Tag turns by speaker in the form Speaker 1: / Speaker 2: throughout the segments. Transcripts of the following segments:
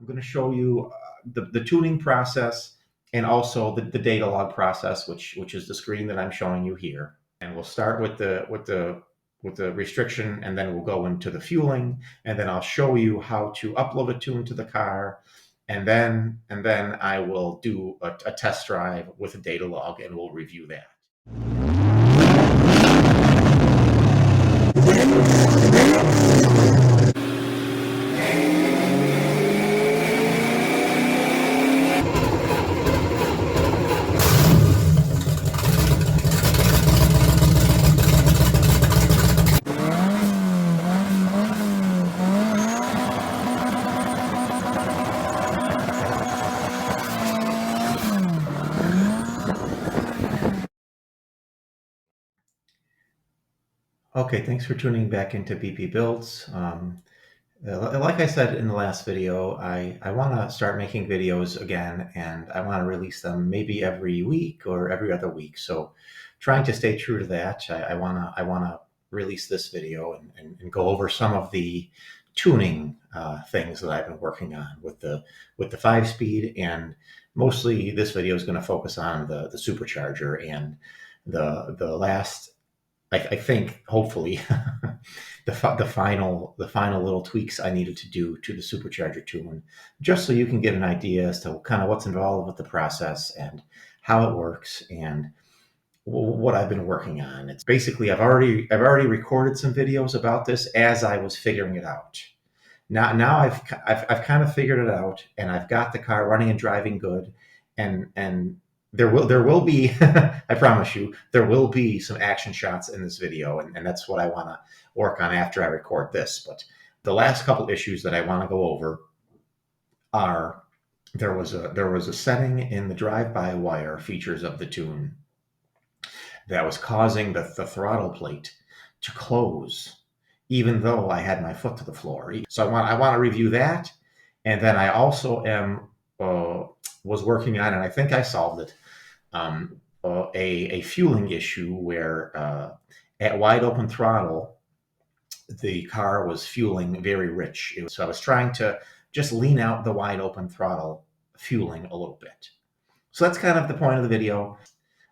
Speaker 1: I'm going to show you the tuning process and also the data log process, which is the screen that I'm showing you here. And we'll start with the restriction, and then we'll go into the fueling, and then I'll show you how to upload a tune to the car, and then I will do a test drive with a data log, and we'll review that. Okay, thanks for tuning back into BP Builds. Like I said in the last video, I want to start making videos again, and I want to release them maybe every week or every other week. So trying to stay true to that, I want to release this video and go over some of the tuning things that I've been working on with the 5-speed, and mostly this video is going to focus on the supercharger and the last, I think, hopefully, the final little tweaks I needed to do to the supercharger tune, just so you can get an idea as to kind of what's involved with the process and how it works and what I've been working on. It's basically I've already recorded some videos about this as I was figuring it out. Now I've kind of figured it out, and I've got the car running and driving good, and there will be, I promise you, there will be some action shots in this video, and that's what I want to work on after I record this. But the last couple issues that I want to go over are there was a setting in the drive-by-wire features of the tune that was causing the throttle plate to close, even though I had my foot to the floor. So I want to review that, and then I also was working on, and I think I solved it, a fueling issue where at Wide Open Throttle, the car was fueling very rich. So I was trying to just lean out the Wide Open Throttle fueling a little bit. So that's kind of the point of the video.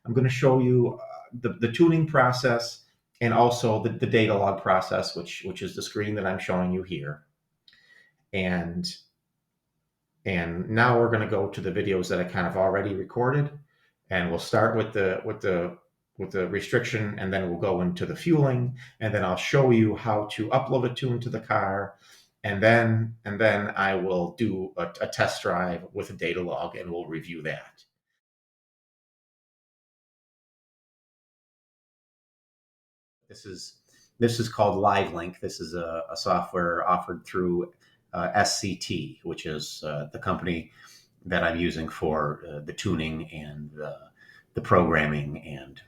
Speaker 1: I'm going to show you the tuning process and also the data log process, which is the screen that I'm showing you here. And now we're going to go to the videos that I kind of already recorded, and we'll start with the restriction, and then we'll go into the fueling, and then I'll show you how to upload a tune to the car, and then I will do a test drive with a data log, and we'll review that. This is called LiveLink. This is a software offered through SCT, which is the company that I'm using for the tuning and the programming and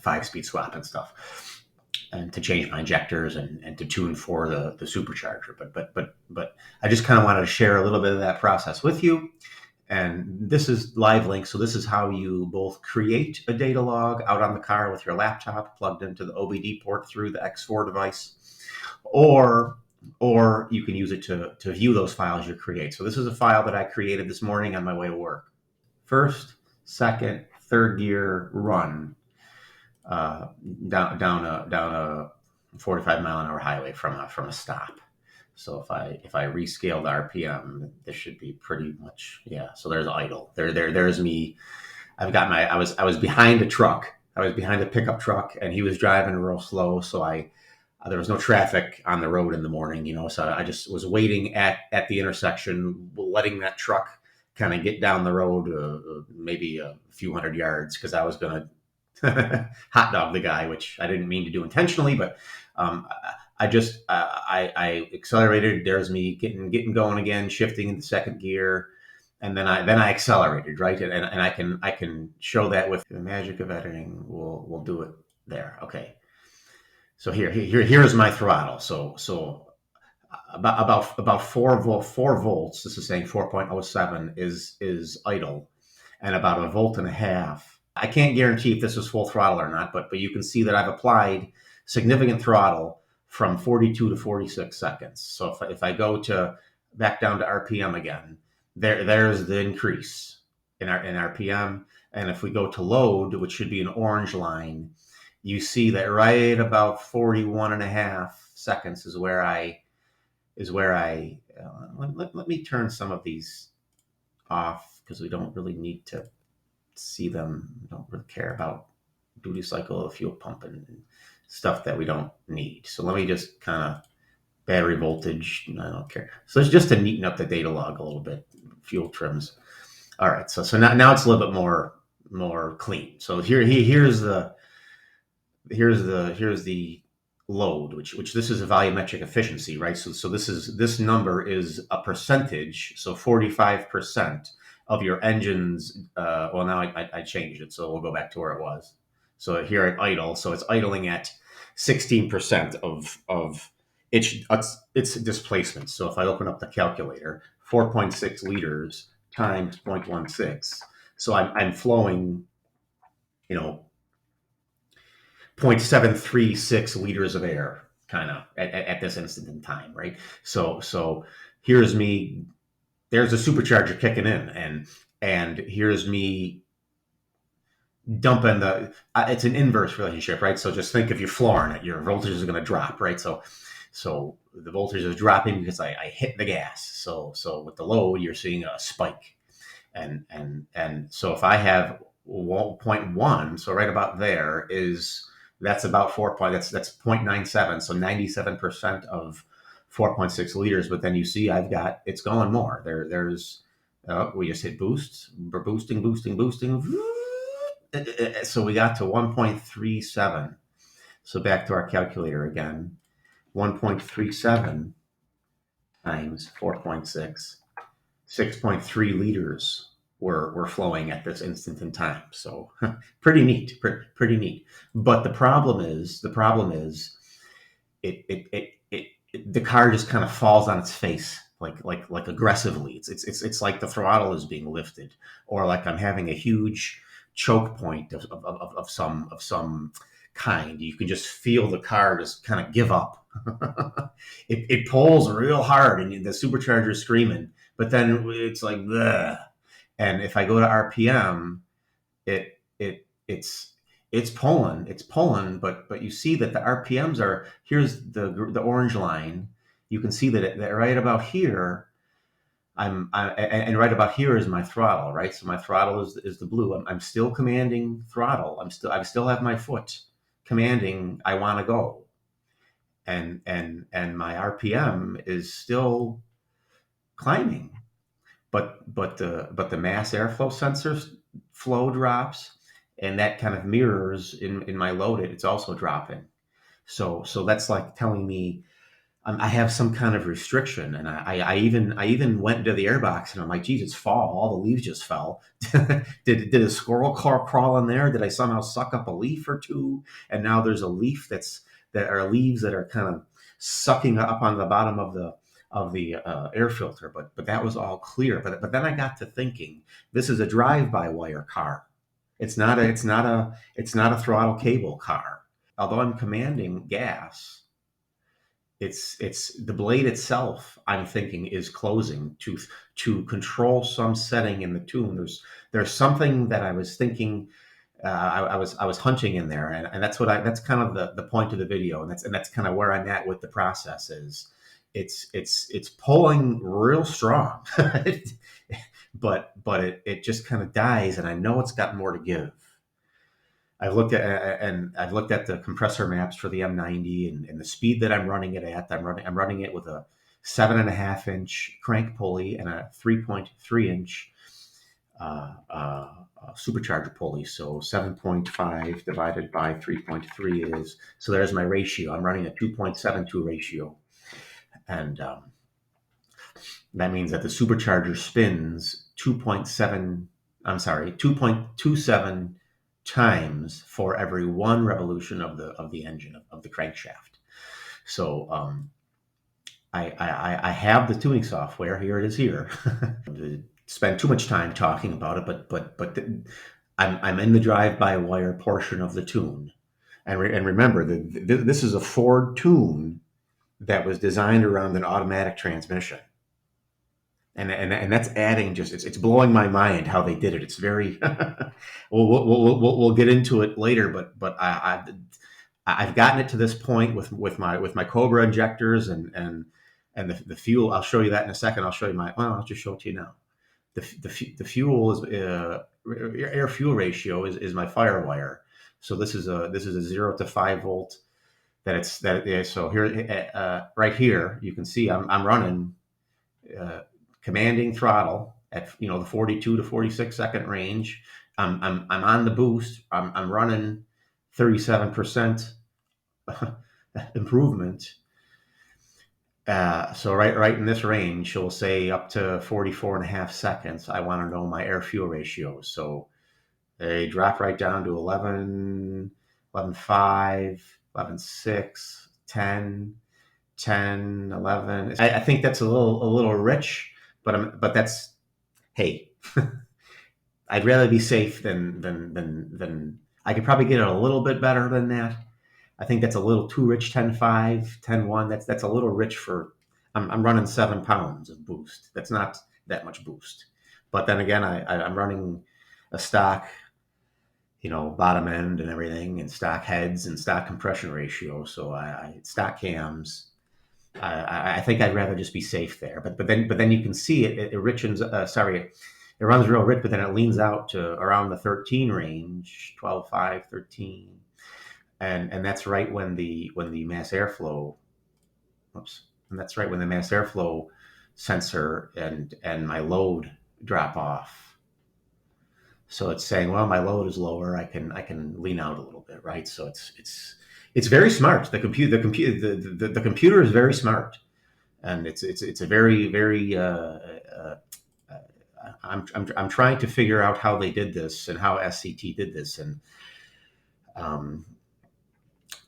Speaker 1: 5-speed swap and stuff, and to change my injectors and to tune for the supercharger. But I just kind of wanted to share a little bit of that process with you. And this is LiveLink, so this is how you both create a data log out on the car with your laptop plugged into the OBD port through the X4 device, or you can use it to view those files you create. So this is a file that I created this morning on my way to work. First, second, third gear run down a 45-mile-an-hour highway from a stop. So if I rescale the RPM, this should be pretty much, yeah. So there's idle. There's me. I was behind a truck. I was behind a pickup truck, and he was driving real slow. So there was no traffic on the road in the morning, so I just was waiting at the intersection, letting that truck kind of get down the road, maybe a few hundred yards, because I was going to hot dog the guy, which I didn't mean to do intentionally, but I accelerated. There's me getting going again, shifting into second gear, and then I accelerated, right? And I can show that with the magic of editing. We'll do it there. Okay. So here's my throttle. So about 4 volts. This is saying 4.07 is idle, and about 1.5 volts. I can't guarantee if this is full throttle or not, but you can see that I've applied significant throttle from 42 to 46 seconds. So if I go to back down to RPM again. There's the increase in RPM. And if we go to load, which should be an orange line, you see that right about 41 and a half seconds is where I let me turn some of these off because we don't really need to see them. We don't really care about duty cycle, fuel pump, and stuff that we don't need. So let me just kind of battery voltage. I don't care. So it's just to neaten up the data log a little bit. Fuel trims. All right. So now it's a little bit more clean. So here's the load, which this is a volumetric efficiency, right? So this number is a percentage. So 45% of your engine's. Well, now I changed it, so we'll go back to where it was. So here at idle, so it's idling at 16% of its displacement. So if I open up the calculator, 4.6 liters times 0.16. So I'm flowing, 0.736 liters of air, kind of at this instant in time, right? So here's me. There's a supercharger kicking in, and here's me dumping the. It's an inverse relationship, right? So just think if you're flooring it, your voltage is going to drop, right? So the voltage is dropping because I hit the gas. So with the load, you're seeing a spike, and so if I have 1.1, so right about there that's about 4. That's 0.97, so 97% of 4.6 liters. But then you see it's going more. There's we just hit boost. We're boosting. So we got to 1.37. So back to our calculator again. 1.37 times 4.6, 6.3 liters were flowing at this instant in time. So pretty neat, pretty neat. But the problem is the car just kind of falls on its face like aggressively. It's like the throttle is being lifted, or like I'm having a huge choke point of some kind. You can just feel the car just kind of give up. It pulls real hard, and the supercharger is screaming. But then it's like, bleh. And if I go to RPM, it's pulling, but you see that the RPMs are, here's the orange line. You can see that right about here, and right about here is my throttle, right? So my throttle is the blue. I'm still commanding throttle. I still have my foot commanding I want to go, and my RPM is still climbing. But the mass airflow sensor flow drops, and that kind of mirrors in my load. It's also dropping. So that's like telling me I have some kind of restriction. And I even went to the airbox, and I'm like, geez, it's fall. All the leaves just fell. did a squirrel crawl in there? Did I somehow suck up a leaf or two? And now there's a leaf that are leaves that are kind of sucking up on the bottom of the air filter, but that was all clear. But then I got to thinking, this is a drive-by-wire car. It's not a throttle cable car. Although I'm commanding gas, it's the blade itself, I'm thinking, is closing to control some setting in the tune. There's something that I was thinking. I was hunting in there, and that's kind of the point of the video, and that's kind of where I'm at with the process. Is it's pulling real strong, but it just kind of dies, and I know it's got more to give. I've looked at the compressor maps for the M90 and the speed that I'm running it at. I'm running it with a 7.5-inch crank pulley and a 3.3-inch supercharger pulley. So 7.5 divided by 3.3 is, so there's my ratio. I'm running a 2.72 ratio. And that means that the supercharger spins 2.27 times for every one revolution of the engine, of the crankshaft. So I have the tuning software. Here it is here. Spend too much time talking about it, but I'm in the drive-by-wire portion of the tune. And remember, this is a Ford tune that was designed around an automatic transmission. and that's adding just it's blowing my mind how they did it. It's very we'll get into it later, but I've gotten it to this point with my Cobra injectors and the fuel. I'll show you that in a second. I'll show you well, I'll just show it to you now. The fuel is air fuel ratio is my Firewire. So this is a 0 to 5 volt so here right here you can see I'm running commanding throttle at the 42 to 46 second range. I'm on the boost. I'm running 37% improvement. So right in this range, she'll say up to 44 and a half seconds. I want to know my air fuel ratio. So they drop right down to 11, 11.5, 11.6, 10, 10, 11. I think that's a little rich, but that's, hey, I'd rather be safe than I could probably get it a little bit better than that. I think that's a little too rich. 10.5, 10.1. That's a little rich for. I'm running 7 pounds of boost. That's not that much boost. But then again, I'm running a stock, bottom end and everything, and stock heads and stock compression ratio. So I stock cams. I think I'd rather just be safe there. But then you can see it richens. It runs real rich, but then it leans out to around the 13 range, 12.5, 13. And that's right when the mass airflow, and that's right when the mass airflow sensor and my load drop off. So it's saying, well, my load is lower. I can lean out a little bit, right? So it's very smart. The computer is very smart, and it's a very I'm trying to figure out how they did this and how SCT did this, and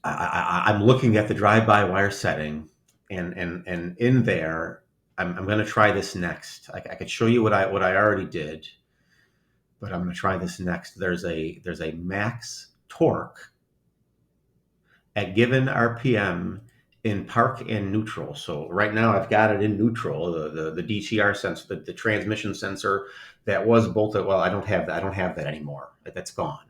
Speaker 1: I'm looking at the drive-by-wire setting, and in there, I'm going to try this next. I could show you what I already did, but I'm going to try this next. There's a max torque at given RPM in park and neutral. So right now I've got it in neutral. The DTR sensor, the transmission sensor that was bolted. Well, I don't have that anymore. That's gone.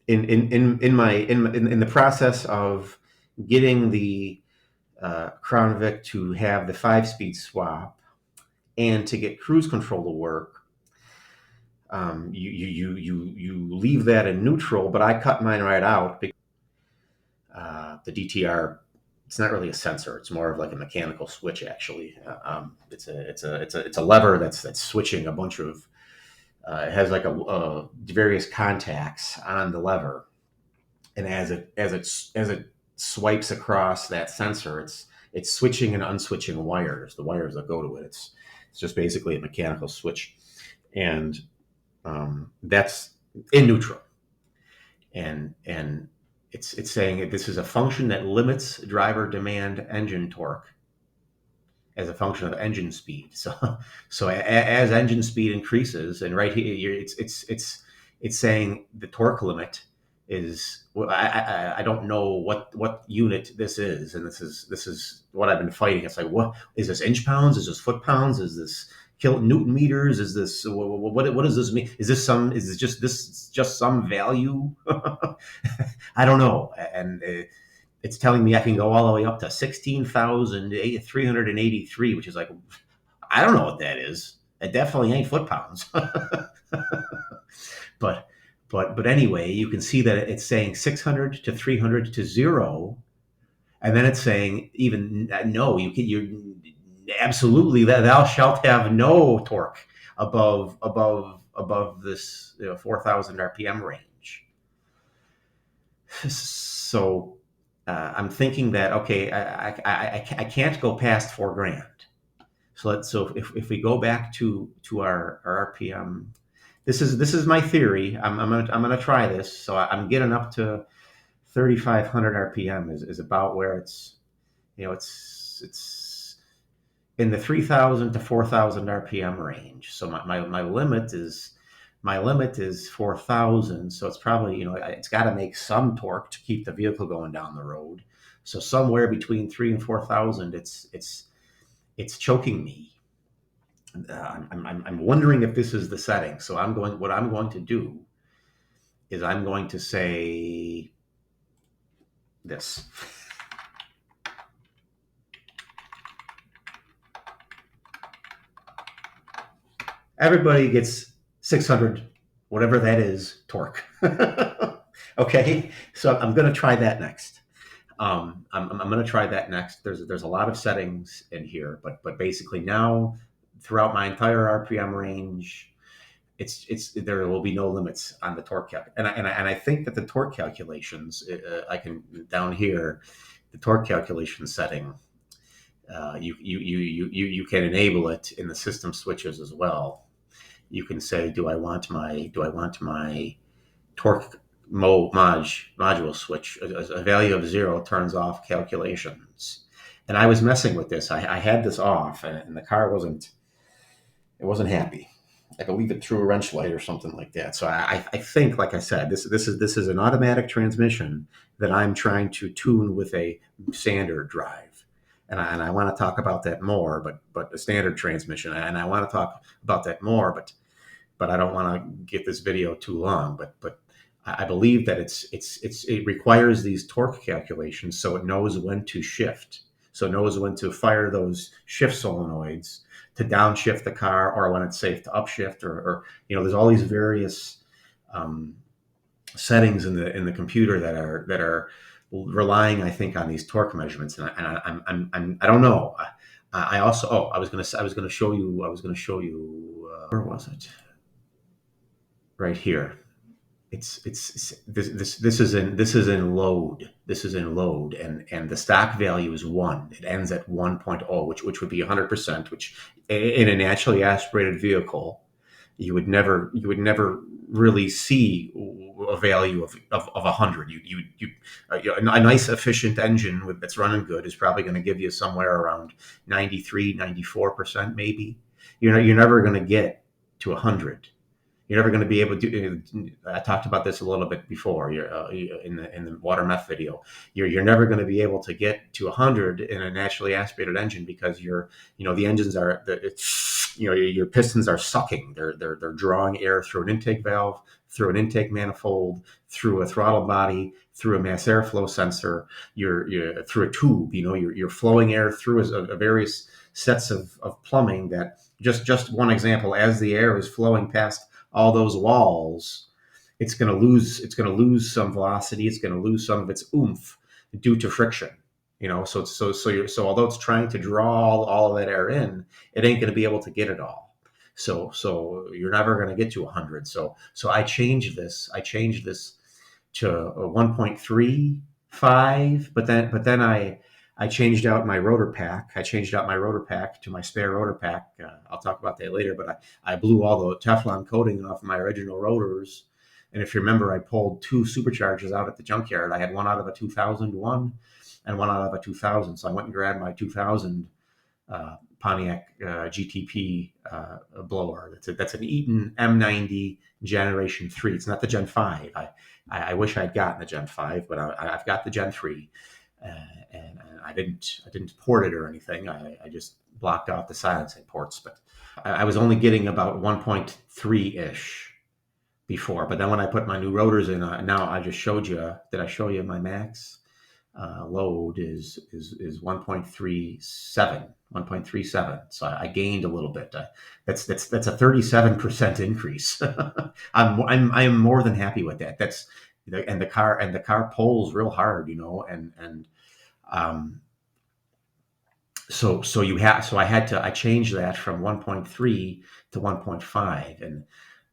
Speaker 1: In the process of getting the Crown Vic to have the 5-speed swap and to get cruise control to work, you leave that in neutral. But I cut mine right out because the DTR, it's not really a sensor. It's more of like a mechanical switch. Actually, it's a lever that's switching a bunch of. It has like a various contacts on the lever, and as it swipes across that sensor, it's switching and unswitching wires. The wires that go to it. It's just basically a mechanical switch, and that's in neutral, and it's saying that this is a function that limits driver demand engine torque as a function of engine speed. So as engine speed increases, and right here it's saying the torque limit is. Well, I don't know what unit this is, and this is what I've been fighting. It's like, what is this, inch pounds? Is this foot pounds? Is this kilonewton meters? Is this what does this mean? Is this just some value? I don't know, and it's telling me I can go all the way up to 16,383, which is like, I don't know what that is. It definitely ain't foot pounds. But anyway, you can see that it's saying 600 to 300 to 0, and then it's saying even no. You absolutely that thou shalt have no torque above this 4,000 RPM range. So I'm thinking that, okay, I can't go past $4,000. So if we go back to our RPM, this is my theory. I'm gonna try this. So I'm getting up to 3,500 RPM is about where it's in the 3,000 to 4,000 RPM range. So my limit is 4,000. So it's probably, it's got to make some torque to keep the vehicle going down the road. So somewhere between 3,000 and 4,000, it's choking me. I'm wondering if this is the setting. So what I'm going to do is I'm going to say this. Everybody gets 600, whatever that is, torque. Okay, so I'm going to try that next. I'm going to try that next. There's a lot of settings in here, but basically now throughout my entire RPM range, it's there will be no limits on the torque and I think that the torque calculations I can down here the torque calculation setting you can enable it in the system switches as well. You can say, do I want my torque module switch? A value of 0 turns off calculations. And I was messing with this. I had this off, and the car wasn't happy. I believe it threw a wrench light or something like that. So I think, like I said, this is an automatic transmission that I'm trying to tune with a standard drive. And I want to talk about that more, but the standard transmission, and I want to talk about that more, but I don't want to get this video too long. But I believe that it requires these torque calculations so it knows when to shift, so it knows when to fire those shift solenoids to downshift the car, or when it's safe to upshift, or there's all these various settings in the computer that are relying, I think, on these torque measurements. And I don't know. I also I was going to show you where was it? Right here. This is in load. This is in load, and the stock value is 1. It ends at 1.0, which would be 100%. Which in a naturally aspirated vehicle, you would never really see a value of 100. A nice efficient engine that's running good is probably going to give you somewhere around 93, 94% maybe. You're never going to get to 100. You're never going to be able to. I talked about this a little bit before. In the water meth video. You're never going to be able to get to 100 in a naturally aspirated engine because the engines are your pistons are sucking. They're drawing air through an intake valve, through an intake manifold, through a throttle body, through a mass airflow sensor. You're through a tube. You're flowing air through a various sets of plumbing. That just one example. As the air is flowing past all those walls, it's going to lose some velocity. It's going to lose some of its oomph due to friction. So although it's trying to draw all of that air in, it ain't going to be able to get it all. So you're never going to get to 100. So I changed this to a 1.35, but then I changed out my rotor pack. I changed out my rotor pack to my spare rotor pack. I'll talk about that later, but I blew all the Teflon coating off my original rotors. And if you remember, I pulled 2 Superchargers out at the junkyard. I had one out of a 2001 and one out of a 2000. So I went and grabbed my 2000 Pontiac GTP blower. That's an Eaton M90 Generation 3. It's not the Gen 5. I wish I'd gotten the Gen 5, but I've got the Gen 3. And I didn't port it or anything. I just blocked out the silencing ports. But I was only getting about 1.3-ish before. But then when I put my new rotors in, now I just showed you. Did I show you my max load is 1.37? So I gained a little bit. That's a 37% increase. I'm more than happy with that. And the car pulls real hard, I changed that from 1.3 to 1.5,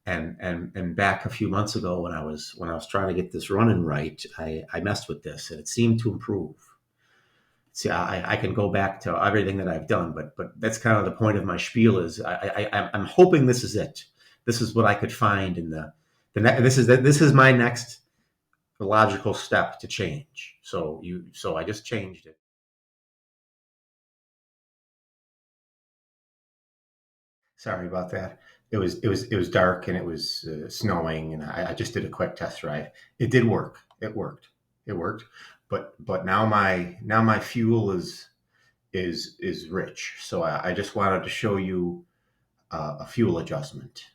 Speaker 1: and back a few months ago when I was trying to get this running right, I messed with this and it seemed to improve. See, I can go back to everything that I've done, but that's kind of the point of my spiel. Is I'm hoping this is it. This is what I could find in this is my next logical step to change. So I just changed it. Sorry about that. It was dark and it was snowing, and I just did a quick test drive. It did work. It worked. But now my fuel is is rich. So I just wanted to show you a fuel adjustment.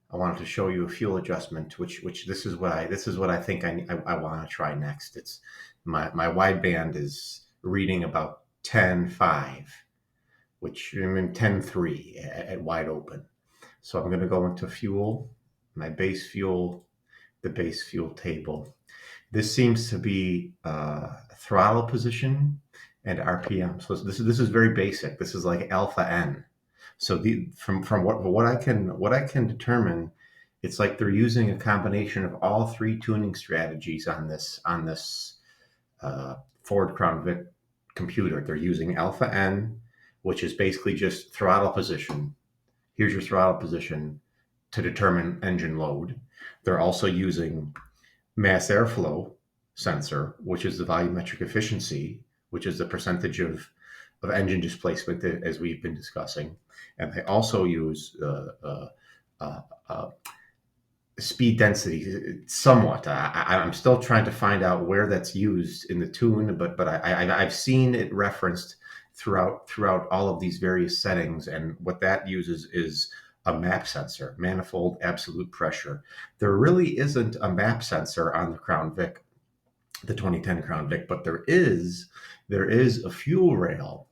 Speaker 1: I wanted to show you a fuel adjustment, which this is what I think I want to try next. It's my wideband is reading about 10.5, which I'm in 10.3 at wide open. So I'm going to go into fuel, my base fuel, the base fuel table. This seems to be throttle position and RPM. So this is very basic. This is like alpha N. So from what I can determine, it's like they're using a combination of all three tuning strategies on this Ford Crown Vic computer. They're using alpha N, which is basically just throttle position. Here's your throttle position to determine engine load. They're also using mass airflow sensor, which is the volumetric efficiency, which is the percentage of engine displacement as we've been discussing. And they also use speed density somewhat. I'm still trying to find out where that's used in the tune, but I've seen it referenced throughout all of these various settings. And what that uses is a map sensor, manifold absolute pressure. There really isn't a map sensor on the Crown Vic, the 2010 Crown Vic, but there is a fuel rail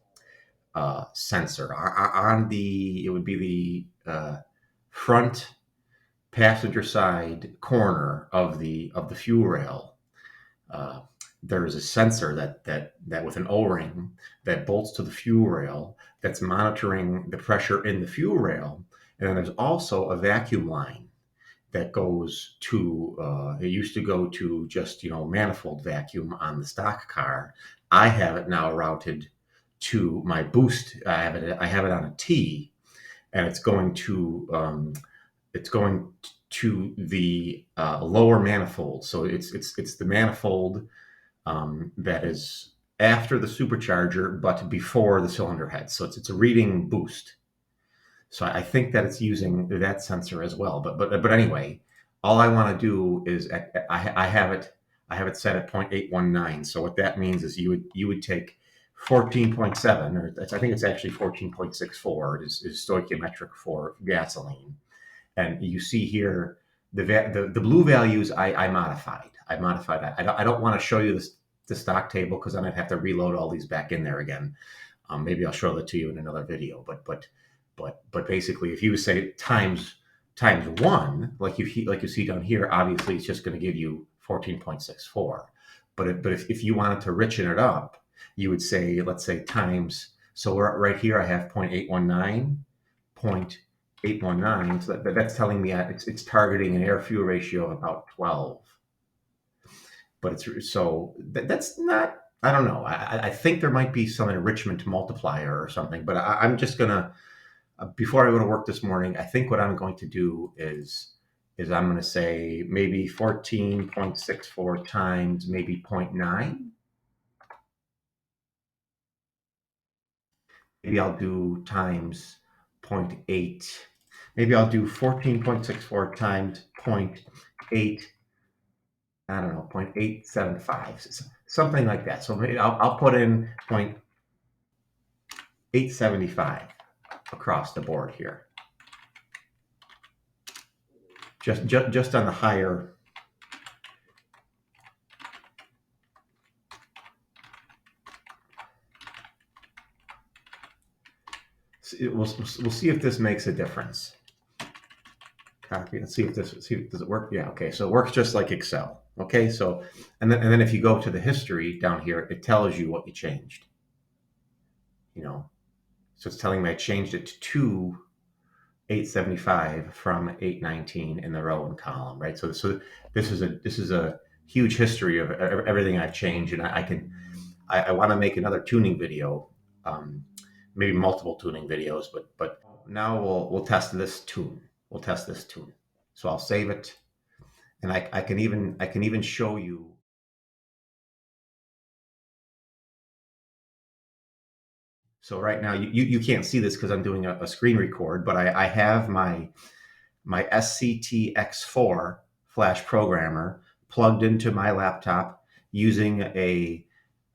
Speaker 1: sensor on it would be the front passenger side corner of the fuel rail. There is a sensor that with an O-ring that bolts to the fuel rail that's monitoring the pressure in the fuel rail. And then there's also a vacuum line that goes to, it used to go to just, manifold vacuum on the stock car. I have it now routed to my boost. I have it on a T, and it's going to the lower manifold. So it's the manifold that is after the supercharger, but before the cylinder head. So it's a reading boost. So I think that it's using that sensor as well. But anyway, all I want to do is I have it set at 0.819. So what that means is you would take 14.7, or I think it's actually 14.64 is stoichiometric for gasoline. And you see here the blue values I modified. I modified that. I don't want to show you the stock table because then I'd have to reload all these back in there again. Maybe I'll show that to you in another video. But basically, if you say times one, like you see down here, obviously it's just going to give you 14.64. But if you wanted to richen it up, you would say, let's say times. So right here I have 0.819, 0.819. So that's telling me it's targeting an air fuel ratio of about 12. But that's not. I don't know. I think there might be some enrichment multiplier or something. But I'm just gonna. Before I go to work this morning, I think what I'm going to do is I'm going to say maybe 14.64 times maybe 0.9. Maybe I'll do times 0.8. Maybe I'll do 14.64 times 0.8. I don't know, 0.875, something like that. So maybe I'll put in 0.875 across the board here. Just on the higher. We'll see if this makes a difference. Copy. Let's see if does it work? Yeah. Okay. So it works just like Excel. Okay. So and then if you go to the history down here, it tells you what you changed. So it's telling me I changed it to 875 from 819 in the row and column, right? So this is a huge history of everything I've changed, and I want to make another tuning video, maybe multiple tuning videos, but now we'll test this tune. We'll test this tune. So I'll save it, and I can even show you. So right now you can't see this because I'm doing a screen record, but I have my SCT X4 flash programmer plugged into my laptop using a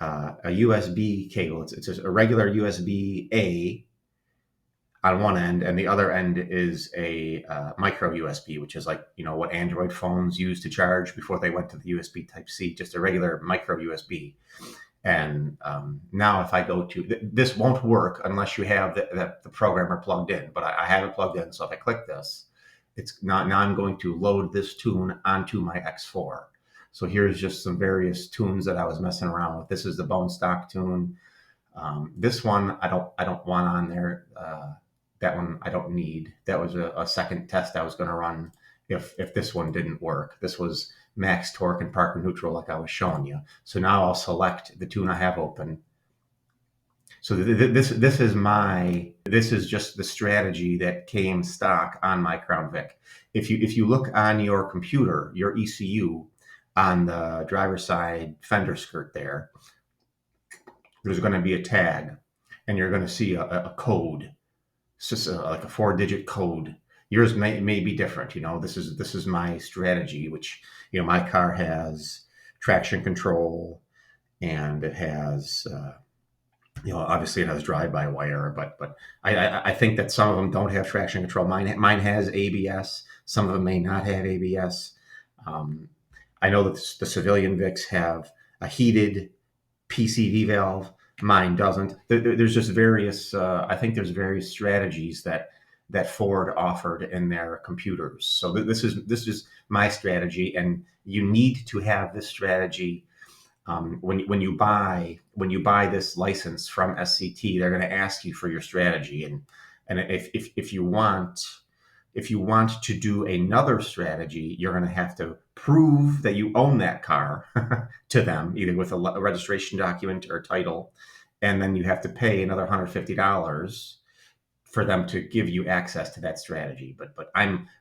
Speaker 1: a USB cable. It's just a regular USB-A on one end, and the other end is a micro USB, which is like, what Android phones use to charge before they went to the USB Type-C, just a regular micro USB. And now if I go to, this won't work unless you have the programmer plugged in, but I have it plugged in. So if I click this, it's not, now I'm going to load this tune onto my X4. So here's just some various tunes that I was messing around with. This is the bone stock tune. This one I don't want on there. That one I don't need. That was a second test I was going to run if this one didn't work. This was max torque and park neutral like I was showing you. So now I'll select the tune I have open. So this is just the strategy that came stock on my Crown Vic. If you look on your computer, your ECU, on the driver's side fender skirt there's going to be a tag, and you're going to see a code. It's just like a 4-digit code. Yours may be different. This is my strategy, which, my car has traction control, and it has, obviously it has drive-by-wire, but I think that some of them don't have traction control. Mine has ABS. Some of them may not have ABS. I know that the civilian Vics have a heated PCV valve. Mine doesn't. There's just various, I think there's various strategies that Ford offered in their computers. So this is my strategy, and you need to have this strategy. When you buy this license from SCT, they're going to ask you for your strategy, and if you want to do another strategy, you're going to have to prove that you own that car to them, either with a registration document or title, and then you have to pay another $150 for them to give you access to that strategy. But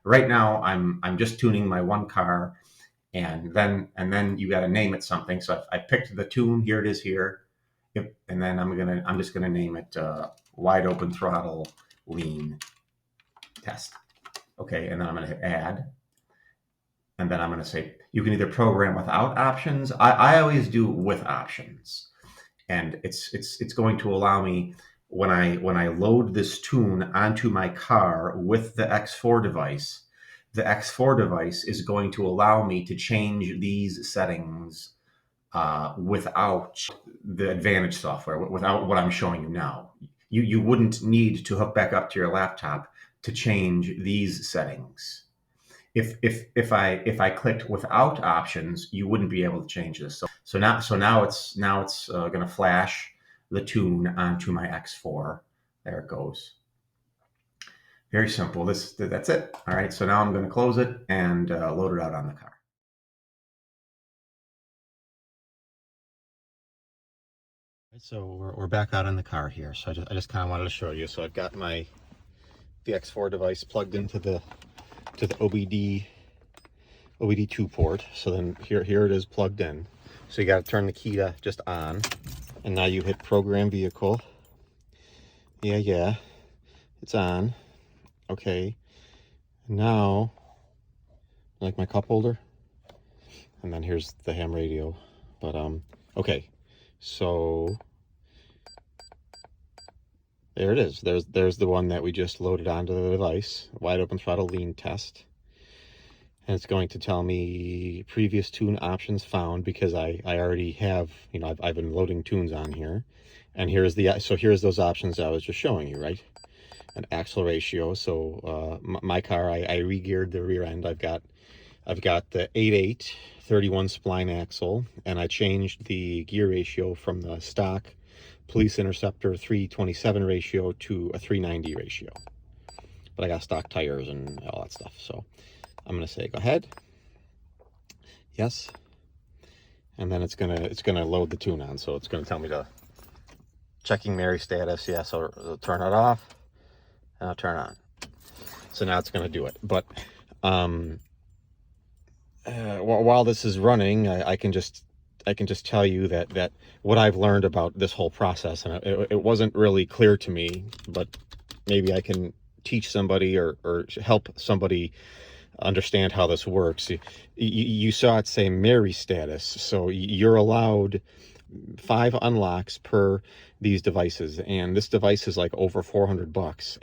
Speaker 1: right now I'm just tuning my one car, and then you got to name it something. So I picked the tune. Here it is here, and then I'm just gonna name it Wide Open Throttle Lean Test. Okay, and then I'm going to hit add, and then I'm going to say you can either program without options. I always do with options, and it's going to allow me, when I load this tune onto my car with the X4 device, the X4 device is going to allow me to change these settings without the Advantage software, without what I'm showing you now. You wouldn't need to hook back up to your laptop to change these settings. If I clicked without options, you wouldn't be able to change this. So now it's going to flash the tune onto my X4. There it goes. Very simple. That's it. All right. So now I'm going to close it and load it out on the car. So we're back out in the car here. So I just kind of wanted to show you. So I've got the X4 device plugged into the OBD2 port. So then here it is plugged in. So you got to turn the key to just on, and now you hit program vehicle. Yeah, it's on. Okay. Now, like my cup holder, and then here's the ham radio. But okay. So there it is. There's the one that we just loaded onto the device, Wide Open Throttle Lean Test. And it's going to tell me previous tune options found, because I already have, I've been loading tunes on here. And here's those options I was just showing you, right? An axle ratio. So my car, I re-geared the rear end. I've got the 8.8 31 spline axle, and I changed the gear ratio from the stock Police Interceptor 327 ratio to a 390 ratio. But I got stock tires and all that stuff. So I'm going to say go ahead. Yes. And then it's gonna load the tune on. So it's going to tell me to checking Mary status. Yeah, so it'll turn it off and I'll turn it on. So now it's going to do it. But while this is running, I can just tell you that what I've learned about this whole process, and it wasn't really clear to me, but maybe I can teach somebody or help somebody understand how this works. You saw it say Mary status, so you're allowed
Speaker 2: 5 unlocks per these devices, and this device is like over $400.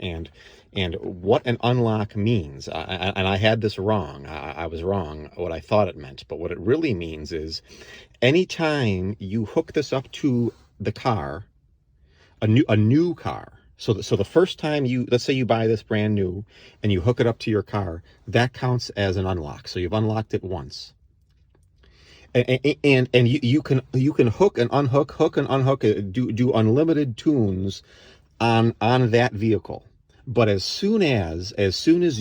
Speaker 2: And what an unlock means, and I had this wrong. I was wrong what I thought it meant, but what it really means is anytime you hook this up to the car, a new car. So the first time let's say you buy this brand new and you hook it up to your car, that counts as an unlock. So you've unlocked it once. And you can hook and unhook, do unlimited tunes on that vehicle. But as soon as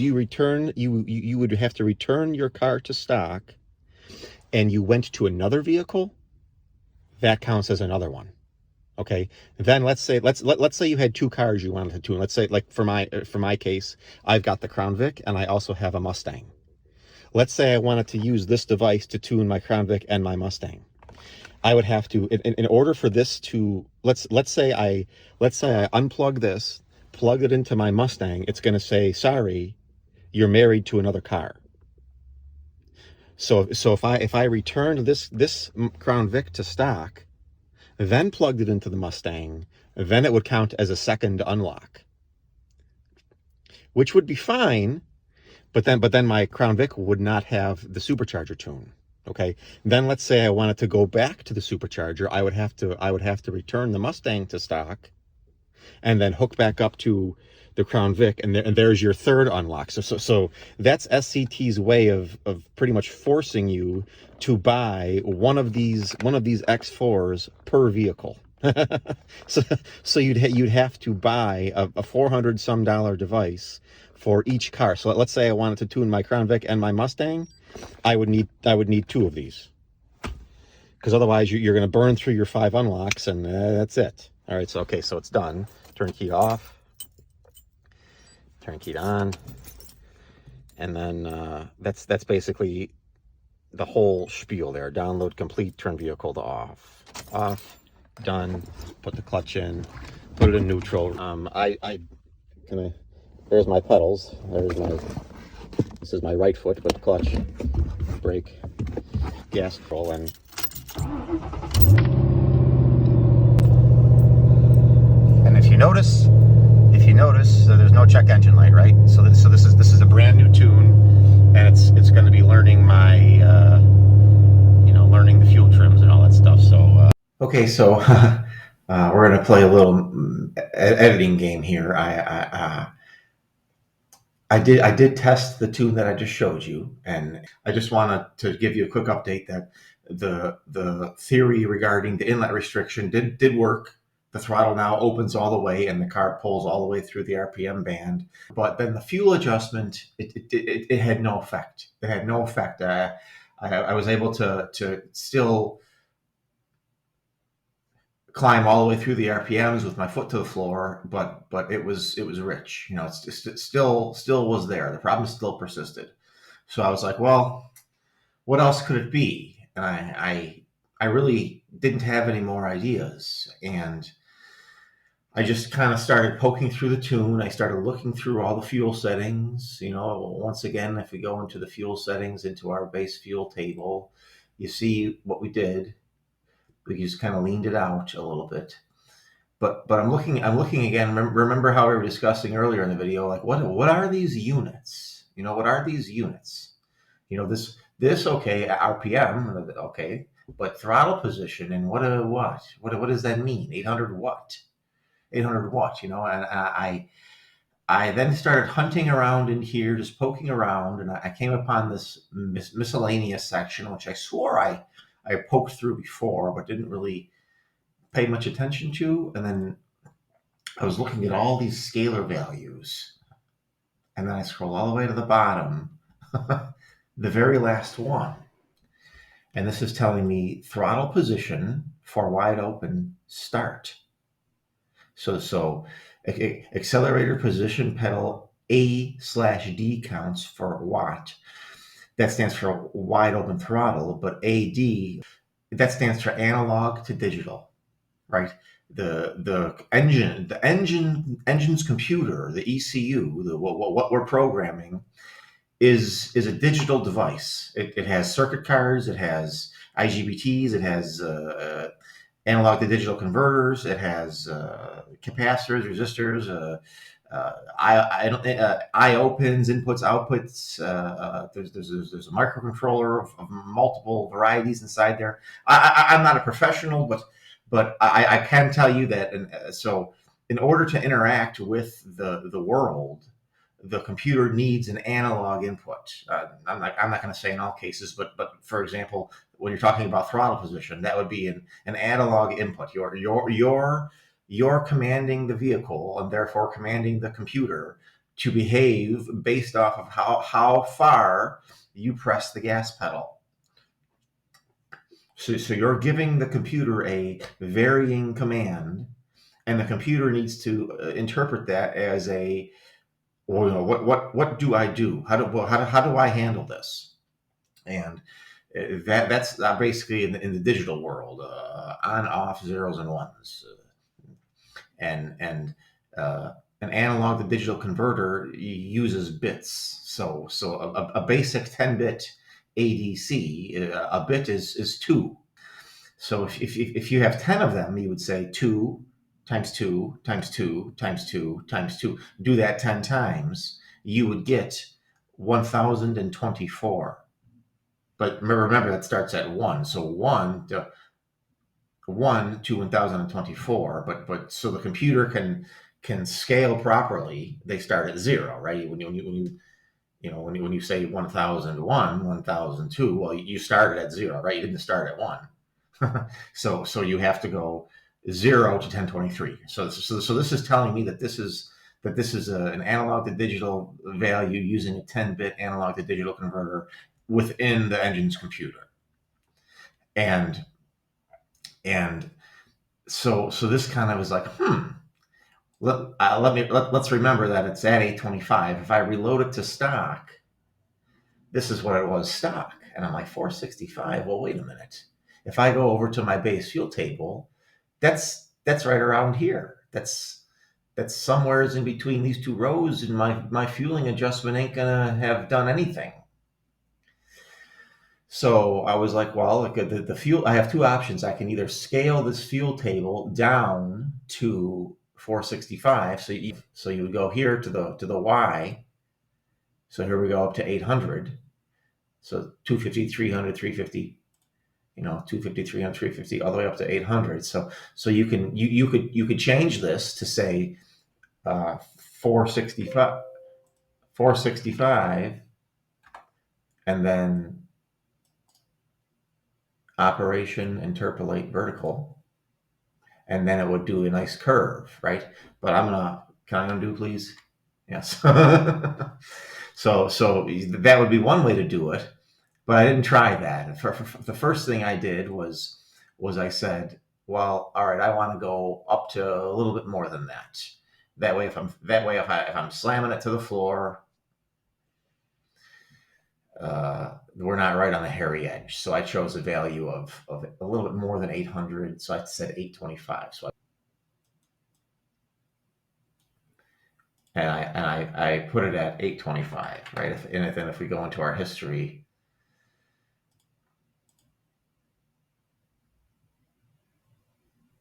Speaker 2: you return, you would have to return your car to stock, and you went to another vehicle, that counts as another one. Okay. Then let's say you had 2 cars you wanted to tune. Let's say, like for my case, I've got the Crown Vic and I also have a Mustang. Let's say I wanted to use this device to tune my Crown Vic and my Mustang. I would have to, in order for this to, let's say I unplug this, plug it into my Mustang. It's going to say, sorry, you're married to another car. So if I returned this Crown Vic to stock, then plugged it into the Mustang, then it would count as a second unlock, which would be fine. But then my Crown Vic would not have the Supercharger tune. Okay. Then let's say I wanted to go back to the Supercharger. I would have to return the Mustang to stock, and then hook back up to the Crown Vic, and there's your third unlock. So that's SCT's way of pretty much forcing you to buy one of these X4s per vehicle. so you'd have to buy a $400 some device for each car. So let's say I wanted to tune my Crown Vic and my Mustang, I would need 2 of these, because otherwise you're going to burn through your 5 unlocks, and that's it. All right, so it's done. Turn key off, turn key on, and then that's basically the whole spiel there. Download complete, turn vehicle to off, done. Put the clutch in, put it in neutral. There's my pedals. This is my right foot with the clutch, brake, gas control, and if you notice, there's no check engine light, right? So this is a brand new tune, and it's going to be learning my learning the fuel trims and all that stuff. So
Speaker 1: Okay, so we're going to play a little editing game here. I did test the tune that I just showed you, and I just wanted to give you a quick update that the theory regarding the inlet restriction did work. The throttle now opens all the way, and the car pulls all the way through the RPM band. But then the fuel adjustment, it had no effect. It had no effect. I was able to still climb all the way through the RPMs with my foot to the floor, but it was rich. It still was there. The problem still persisted. So I was like, well, what else could it be? And I really didn't have any more ideas, and I just kind of started poking through the tune. I started looking through all the fuel settings. Once again, if we go into the fuel settings, into our base fuel table, you see what we did. We just kind of leaned it out a little bit. But I'm looking again. Remember how we were discussing earlier in the video, like what are these units? What are these units? This okay, RPM, okay, but throttle position, and what does that mean? 800 watt. 800 watt, and I then started hunting around in here, just poking around, and I came upon this miscellaneous section, which I swore I poked through before, but didn't really pay much attention to. And then I was looking at all these scalar values, and then I scroll all the way to the bottom, the very last one. And this is telling me throttle position for wide open start. So accelerator position pedal A/D counts for watt. That stands for wide open throttle, but AD, that stands for analog to digital, right? The engine's computer, the ECU, what we're programming is a digital device. It has circuit cards, it has IGBTs, it has analog to digital converters. It has capacitors, resistors, I opens, inputs, outputs. There's a microcontroller of multiple varieties inside there. I'm not a professional, but I can tell you that. And so, in order to interact with the world, the computer needs an analog input. I'm not going to say in all cases, but for example, when you're talking about throttle position, that would be an analog input. You're commanding the vehicle and therefore commanding the computer to behave based off of how far you press the gas pedal. So you're giving the computer a varying command, and the computer needs to interpret that as a, well, what do I do? How do I handle this? And that's basically in the digital world, on, off, zeros and ones, and an analog to digital converter uses bits. So a basic 10-bit ADC, a bit is 2. So if you have 10 of them, you would say 2 times 2 times 2 times 2 times 2. Do that 10 times, you would get 1024. But remember that starts at 1. So 1 to 1024. But so the computer can scale properly, they start at 0, right? When you say 1001, 1002, well, you started at 0, right? You didn't start at 1. So you have to go 0 to 1023. So this is telling me that this is an analog to digital value using a 10-bit analog to digital converter within the engine's computer. And so this kind of is like, let's remember that it's at 825. If I reload it to stock, this is what it was stock. And I'm like, 465. Well, wait a minute. If I go over to my base fuel table, that's right around here. That's somewhere in between these two rows, and my fueling adjustment ain't gonna have done anything. So I was like, well, the fuel, I have two options. I can either scale this fuel table down to 465. So you would go here to the Y. So here we go up to 800. So 250, 300, 350. 250, 300, 350, all the way up to 800. So you could change this to say 465, and then operation interpolate vertical, and then it would do a nice curve, right? But can I undo, please? Yes. So that would be one way to do it. But I didn't try that. For the first thing I did was I said, well, all right, I want to go up to a little bit more than that. That way, if I'm slamming it to the floor, we're not right on the hairy edge. So I chose a value of a little bit more than 800. So I said 825. And I put it at 825, right? And then if we go into our history,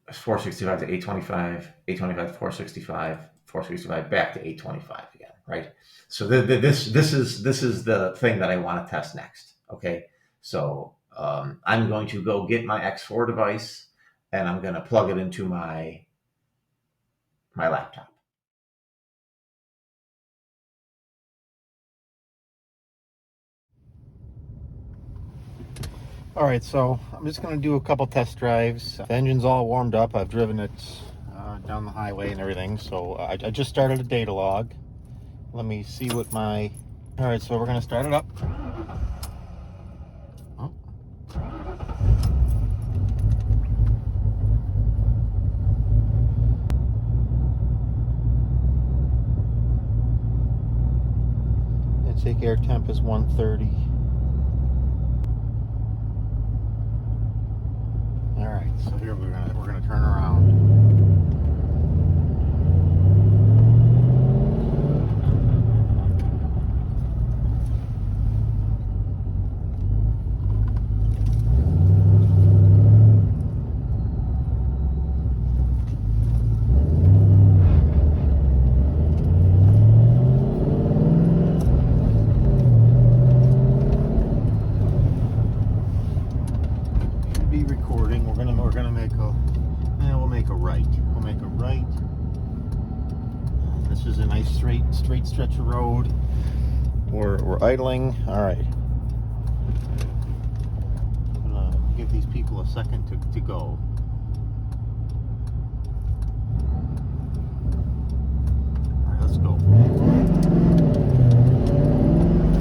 Speaker 1: it's 465 to 825, 825 to 465, 465 back to 825 again, right? So this is the thing that I want to test next. Okay, so I'm going to go get my X4 device, and I'm going to plug it into my laptop.
Speaker 2: All right, so I'm just going to do a couple test drives. The engine's all warmed up. I've driven it down the highway and everything. So I just started a data log. Let me see what my... All right, so we're going to start it up. Oh. Intake air temp is 130. All right, so here we're gonna turn around. recording. We're gonna make a we'll make a right. We'll make a right. This is a nice straight stretch of road. We're idling. All right. I'm gonna give these people a second to go. All right, let's go.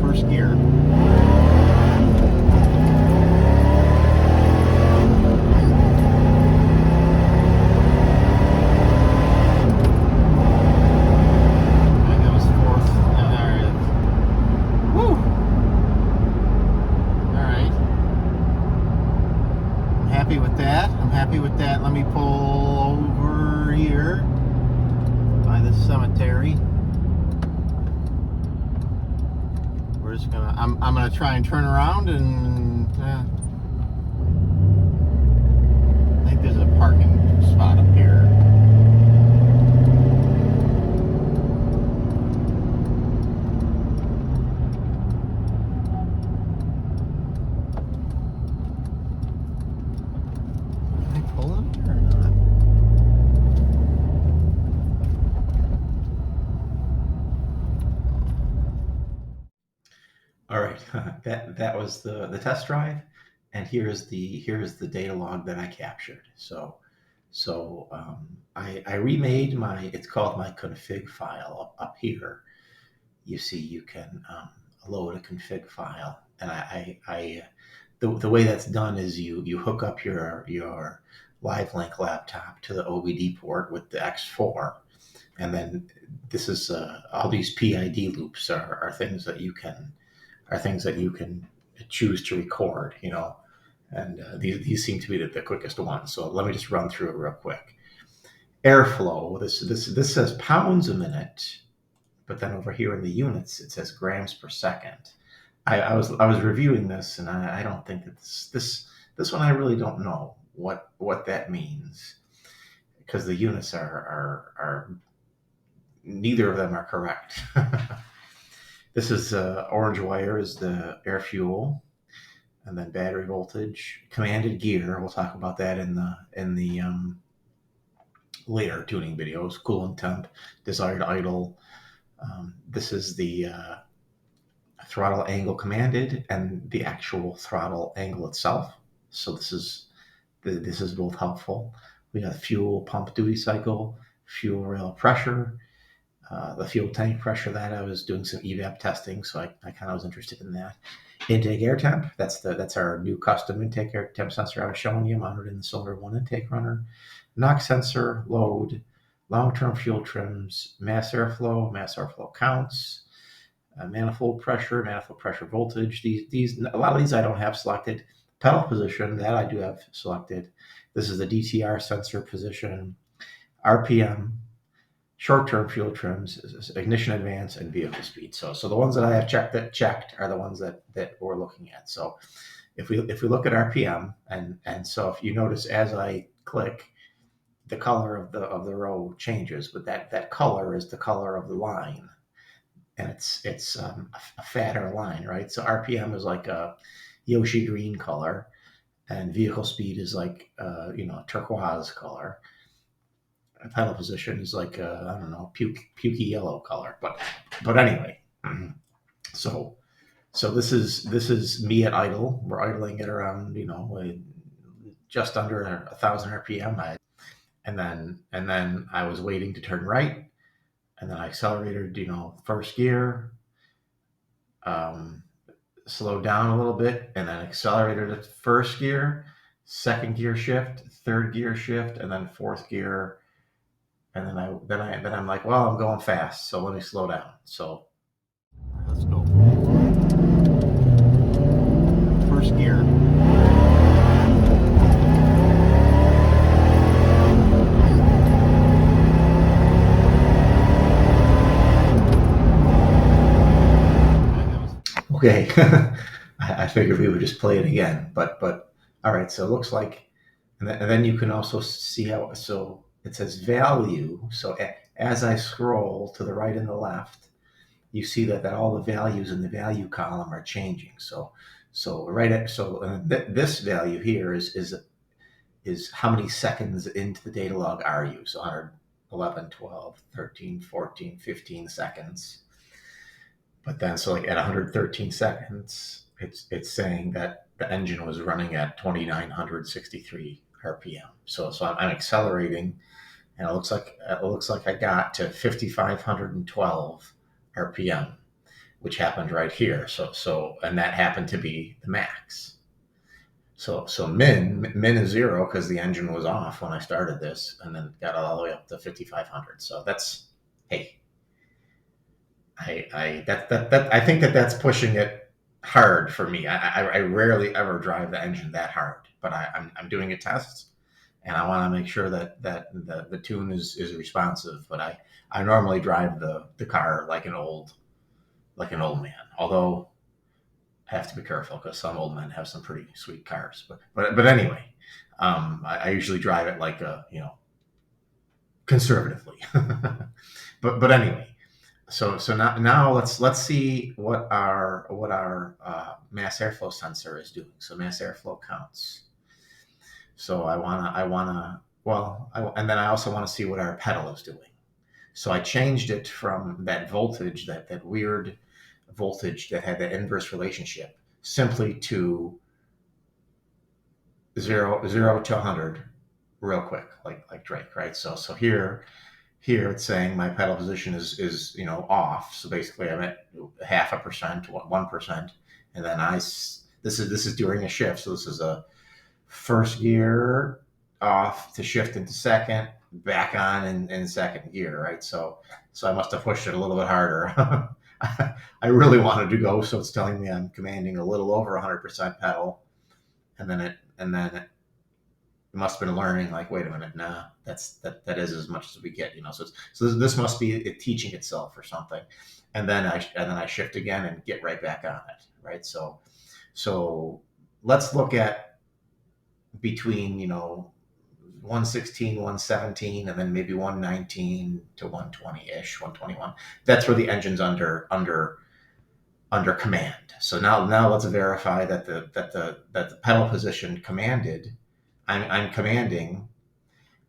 Speaker 2: First gear. Happy with that. Let me pull over here by this cemetery. We're just gonna. I'm gonna try and turn around and. I think there's a parking spot up here.
Speaker 1: All right, that was the test drive, and here's the data log that I captured. I remade it's called my config file up here. You see, you can load a config file, and the way that's done is you hook up your LiveLink laptop to the OBD port with the X4, and then this is all these PID loops are things that you can choose to record, and these seem to be the quickest ones. So let me just run through it real quick. Airflow. This says pounds a minute, but then over here in the units it says grams per second. I was reviewing this, and I don't think that this one I really don't know what that means, because the units are neither of them are correct. This is orange wire is the air fuel, and then battery voltage, commanded gear. We'll talk about that in the later tuning videos. Coolant temp, desired idle. This is the throttle angle commanded and the actual throttle angle itself. So this is both helpful. We got fuel pump duty cycle, fuel rail pressure. The fuel tank pressure, that I was doing some evap testing, so I kind of was interested in that. Intake air temp, that's our new custom intake air temp sensor I was showing you, mounted in the Solar 1 intake runner. NOx sensor, load, long-term fuel trims, mass airflow counts, manifold pressure voltage. These a lot of these I don't have selected. Pedal position, that I do have selected. This is the DTR sensor position, RPM, short-term fuel trims, ignition advance, and vehicle speed. So the ones that I have checked are the ones that we're looking at. So if we look at RPM, and so if you notice as I click, the color of the row changes, but that color is the color of the line, and it's a fatter line, right? So RPM is like a Yoshi green color, and vehicle speed is like turquoise color. Pedal position is like I don't know, pukey yellow color, but anyway. So this is me at idle. We're idling at around just under 1,000 RPM. And then I was waiting to turn right, and then I accelerated, first gear, slowed down a little bit, and then accelerated at first gear, second gear shift, third gear shift, and then fourth gear. And then I'm like, well, I'm going fast, so let me slow down. So let's go. First gear. Okay, I figured we would just play it again, but all right. So it looks like, and then you can also see how. So it says value. So as I scroll to the right and the left, you see that all the values in the value column are changing. So this value here is is how many seconds into the data log are you? So 111, 12, 13, 14, 15 seconds. But then, so like at 113 seconds, it's saying that the engine was running at 2,963 RPM. So I'm accelerating, and it looks like I got to 5,512 RPM, which happened right here. And that happened to be the max. So min is zero because the engine was off when I started this, and then got all the way up to 5,500. So that's, hey, I think that's pushing it hard for me. I rarely ever drive the engine that hard, but I'm doing a test, and I want to make sure that the tune is responsive. But I normally drive the car like an old man. Although I have to be careful because some old men have some pretty sweet cars. But anyway, I usually drive it like conservatively. but anyway, so now let's see what our mass airflow sensor is doing. So mass airflow counts. So and then I also want to see what our pedal is doing. So I changed it from that voltage, that weird voltage that had that inverse relationship, simply to zero to 100 real quick, like Drake, right? So here it's saying my pedal position is off. So basically I'm at 0.5%, 1%, and then this is during a shift. So this is a first gear off to shift into second, back on in second gear, right? So I must have pushed it a little bit harder. I really wanted to go, so it's telling me I'm commanding a little over 100% pedal, and then it must have been learning, like, wait a minute, nah, that is as much as we get, So this must be it teaching itself or something, and then I shift again and get right back on it, right? So let's look at between 116, 117, and then maybe 119 to 120 ish, 121. That's where the engine's under command. So now let's verify that the pedal position commanded. I'm commanding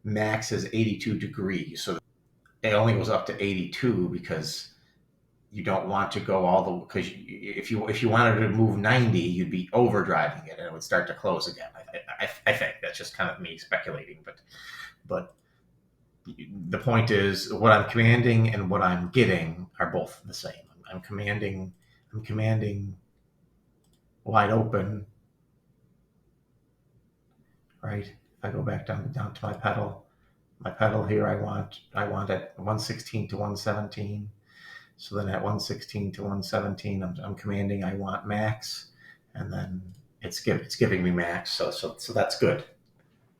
Speaker 1: max is 82 degrees. So it only goes up to 82 because you don't want to go all the, because if you wanted to move 90, you'd be overdriving it and it would start to close again. I think that's just kind of me speculating, but the point is what I'm commanding and what I'm getting are both the same. I'm commanding wide open, right? If I go back down to my pedal here, I want at 116 to 117. So then at 116 to 117, I'm commanding I want max, and then it's giving me max. So that's good.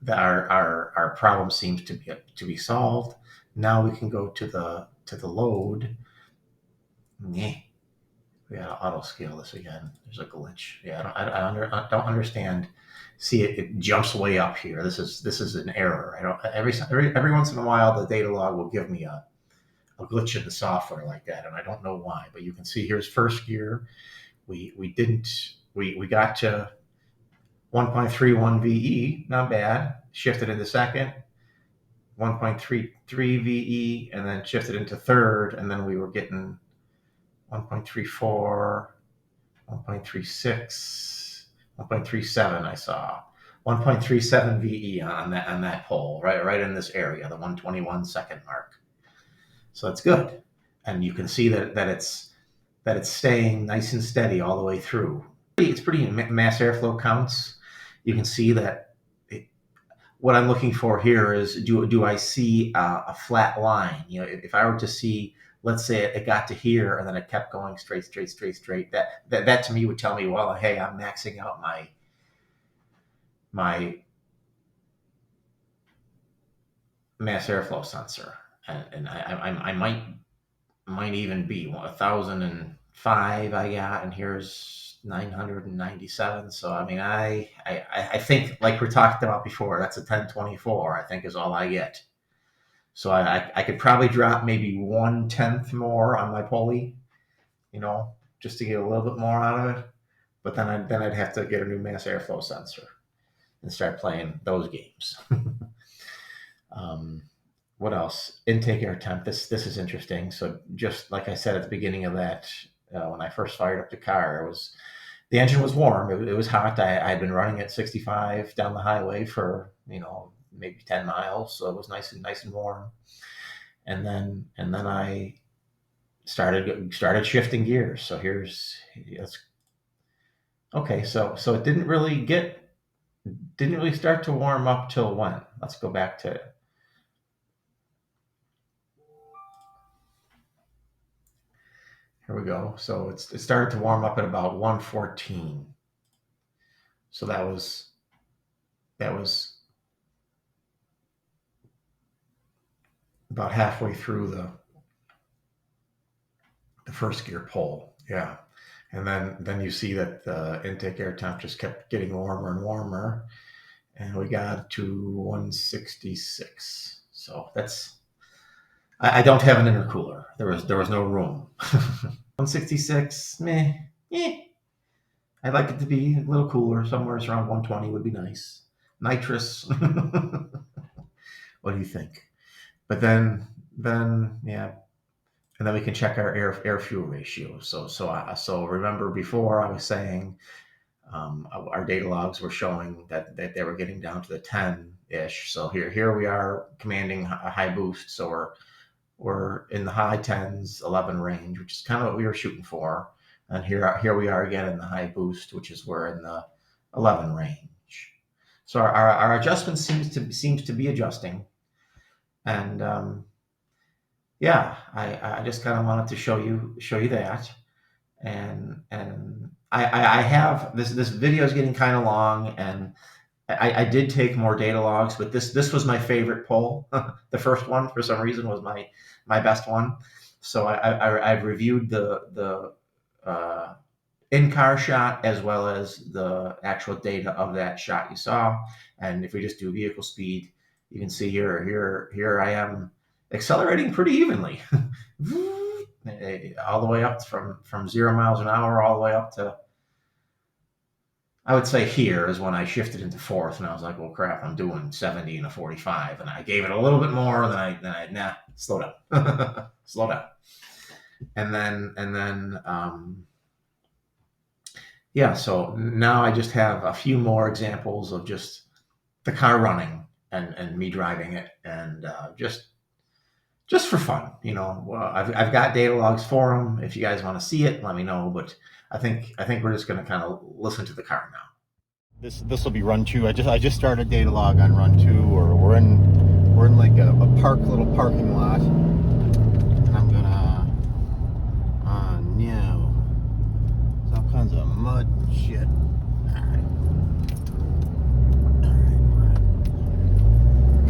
Speaker 1: Our problem seems to be solved. Now we can go to the load. Yeah, we gotta auto scale this again. There's a glitch. Yeah, I don't understand. See, it jumps way up here. This is an error. I don't every once in a while the data log will give me a glitch in the software like that, and I don't know why. But you can see here's first gear. We got to 1.31 VE, not bad. Shifted into second, 1.33 VE, and then shifted into third, and then we were getting 1.34, 1.36, 1.37. I saw 1.37 VE on that pole, right in this area, the 121 second mark. So that's good, and you can see that it's staying nice and steady all the way through. It's pretty mass airflow counts. You can see that what I'm looking for here is do I see a flat line? If I were to see, let's say it got to here and then it kept going straight. That to me would tell me, well, hey, I'm maxing out my mass airflow sensor, and I might even be 1,005 I got, and here's 997. So I mean, I think, like we talked about before, that's a 1024. I think is all I get. So I could probably drop maybe 1/10 more on my pulley, just to get a little bit more out of it. But then I'd have to get a new mass airflow sensor. and start playing those games. What else? Intake air temp. This is interesting. So just like I said at the beginning of that, when I first fired up the car, the engine was warm. It was hot. I'd been running at 65 down the highway for maybe 10 miles, so it was nice and warm. And then I started shifting gears. So okay. So it didn't really start to warm up till when? Let's go back to. Here we go. So it started to warm up at about 114. So that was about halfway through the first gear pull. Yeah. And then you see that the intake air temp just kept getting warmer and warmer, and we got to 166. So I don't have an intercooler. There was no room. 166, meh. I'd like it to be a little cooler. Somewhere around 120 would be nice. Nitrous. What do you think? But then yeah. And then we can check our air fuel ratio. So remember before I was saying our data logs were showing that they were getting down to the 10-ish. So here we are commanding a high boost. So we're in the high 10s, 11 range, which is kind of what we were shooting for. And here we are again in the high boost, which is we're in the 11 range. So our adjustment seems to be adjusting. And yeah, I just kind of wanted to show you that, and I have this video is getting kind of long, and I did take more data logs, but this was my favorite pull. The first one for some reason was my best one. So I've reviewed the in-car shot as well as the actual data of that shot you saw, and if we just do vehicle speed, you can see here I am accelerating pretty evenly, all the way up from 0 miles an hour all the way up to, I would say here is when I shifted into fourth, and I was like, well, crap, I'm doing 70 and a 45, and I gave it a little bit more than I slow down, slow down, and then yeah. So now I just have a few more examples of just the car running and me driving it, and just for fun, I've got data logs for them. If you guys want to see it, let me know. But I think we're just going to kind of listen to the car now.
Speaker 2: This will be run 2. I just started data log on run 2, or we're in like a little parking lot. And I'm gonna no, there's all kinds of mud and shit. All right,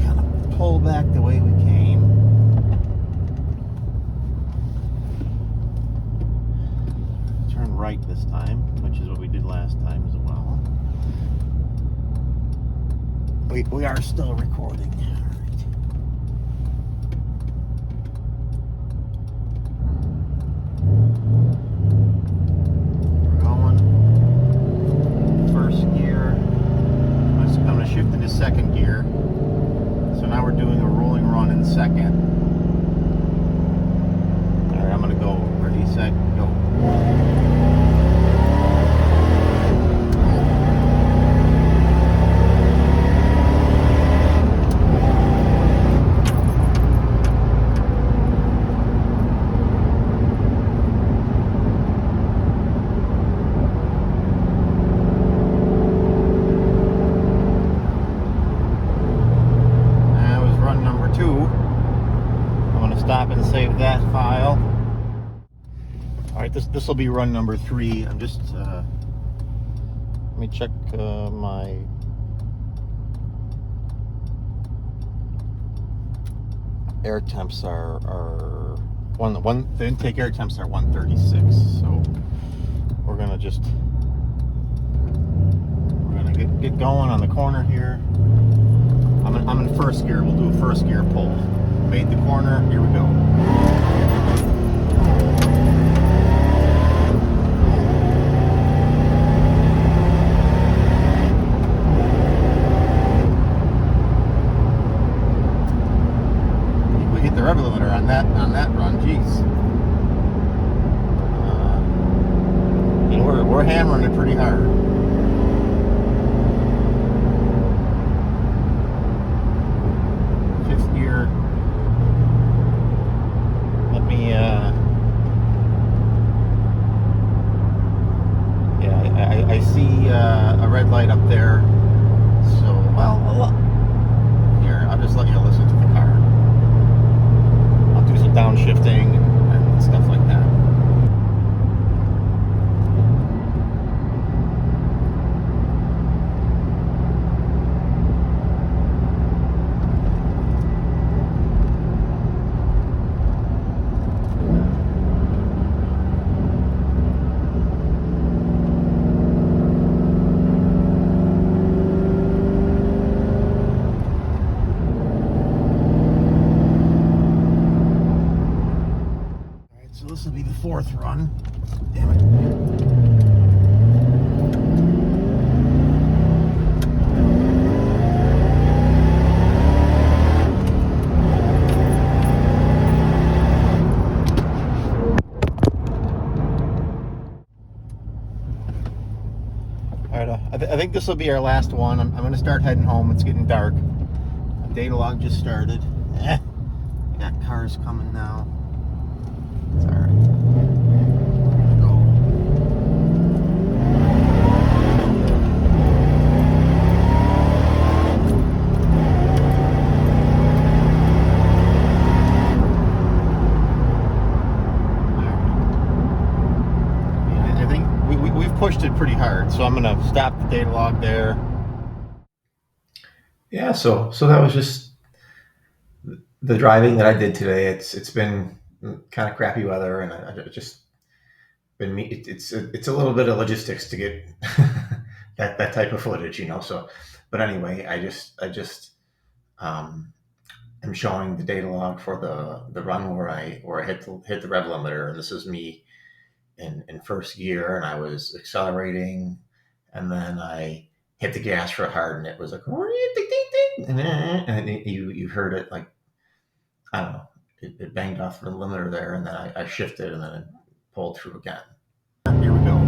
Speaker 2: kind of pull back the way we came. Right this time, which is what we did last time as well. We are still recording. All right. We're going first gear. I'm going to shift into second gear. So now we're doing a rolling run in second. All right, I'm going to go. Ready, set, go. Stop and save that file. All right, this will be run number 3. I'm just let me check my air temps are the intake air temps are 136. So we're gonna get going on the corner here. I'm in first gear. We'll do a first gear pull. Made the corner, here we go. rev limiter on that run. Jeez. We're hammering it pretty hard. Fifth gear. Let me. Yeah, I see a red light up there. So, well, here, I'll just let you listen to the car. I'll do some downshifting and stuff like that. So this will be the fourth run. Damn it. All right, I think this will be our last one. I'm going to start heading home. It's getting dark. Data log just started. I got cars coming now. It's all right. Go. I think we've pushed it pretty hard, so I'm going to stop the data log there.
Speaker 1: Yeah, so that was just the driving that I did today. It's been kind of crappy weather, and I just been it's a little bit of logistics to get that type of footage, you know. So, but anyway, I just am showing the data log for the run where I hit the rev limiter, and this is me in first gear, and I was accelerating, and then I hit the gas real hard, and it was like and you heard it like, I don't know, it banged off the limiter there, and then I shifted, and then it pulled through again. Here we go.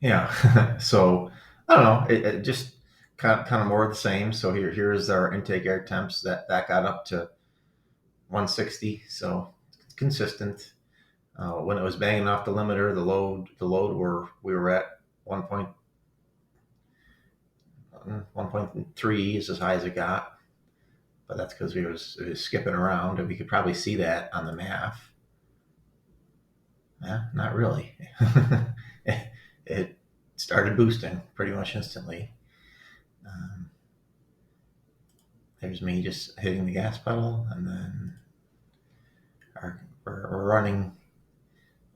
Speaker 1: Yeah, so I don't know, it just kind of more of the same. So here's our intake air temps that got up to 160, so it's consistent. When it was banging off the limiter, the load we were at 1.3 is as high as it got, but that's because it was skipping around, and we could probably see that on the map. Yeah, not really. It started boosting pretty much instantly. There's me just hitting the gas pedal, and then we're running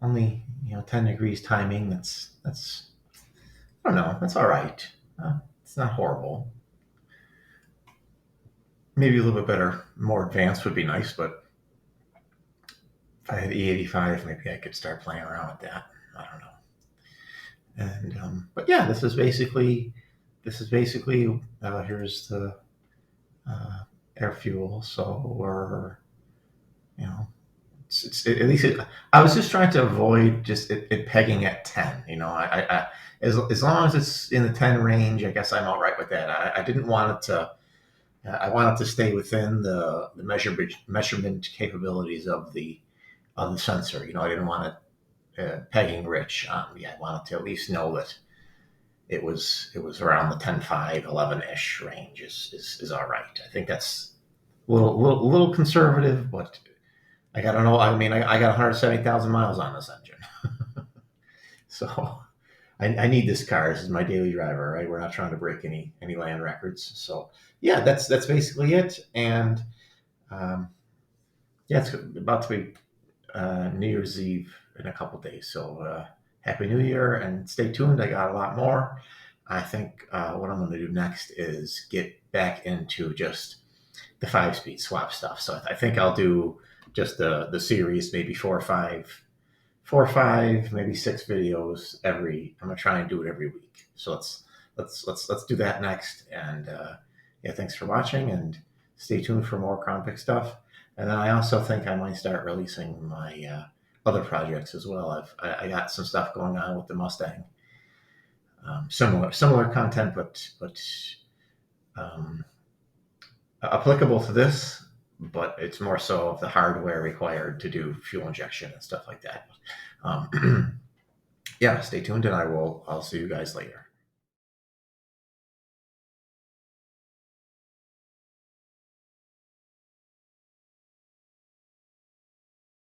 Speaker 1: only 10 degrees timing. That's I don't know. That's all right. It's not horrible. Maybe a little bit better, more advanced would be nice, but if I had E85, maybe I could start playing around with that. I don't know. And but yeah, this is basically here's the air fuel. So we're it's at least I was just trying to avoid just it pegging at 10. I as long as it's in the 10 range, I guess I'm all right with that. I didn't want it to. I wanted to stay within the measurement capabilities of the sensor. I didn't want it pegging rich on me. I wanted to at least know that it was around the 10.5, 11-ish range is all right. I think that's a little conservative, but I got to know. I mean, I got 170,000 miles on this engine, so I need this car. This is my daily driver, right? We're not trying to break any land records. So yeah, that's basically it. And yeah, it's about to be New Year's Eve in a couple days. So Happy New Year, and stay tuned. I got a lot more. I think what I'm going to do next is get back into just the 5-speed swap stuff. So I think I'll do just the series, maybe 4 or 5, maybe 6 videos I'm going to try and do it every week. So let's do that next. And yeah, thanks for watching, and stay tuned for more Crown Vic stuff. And then I also think I might start releasing my other projects as well. I got some stuff going on with the Mustang, similar content, but um, applicable to this. But it's more so of the hardware required to do fuel injection and stuff like that. Yeah, stay tuned, and I'll see you guys later.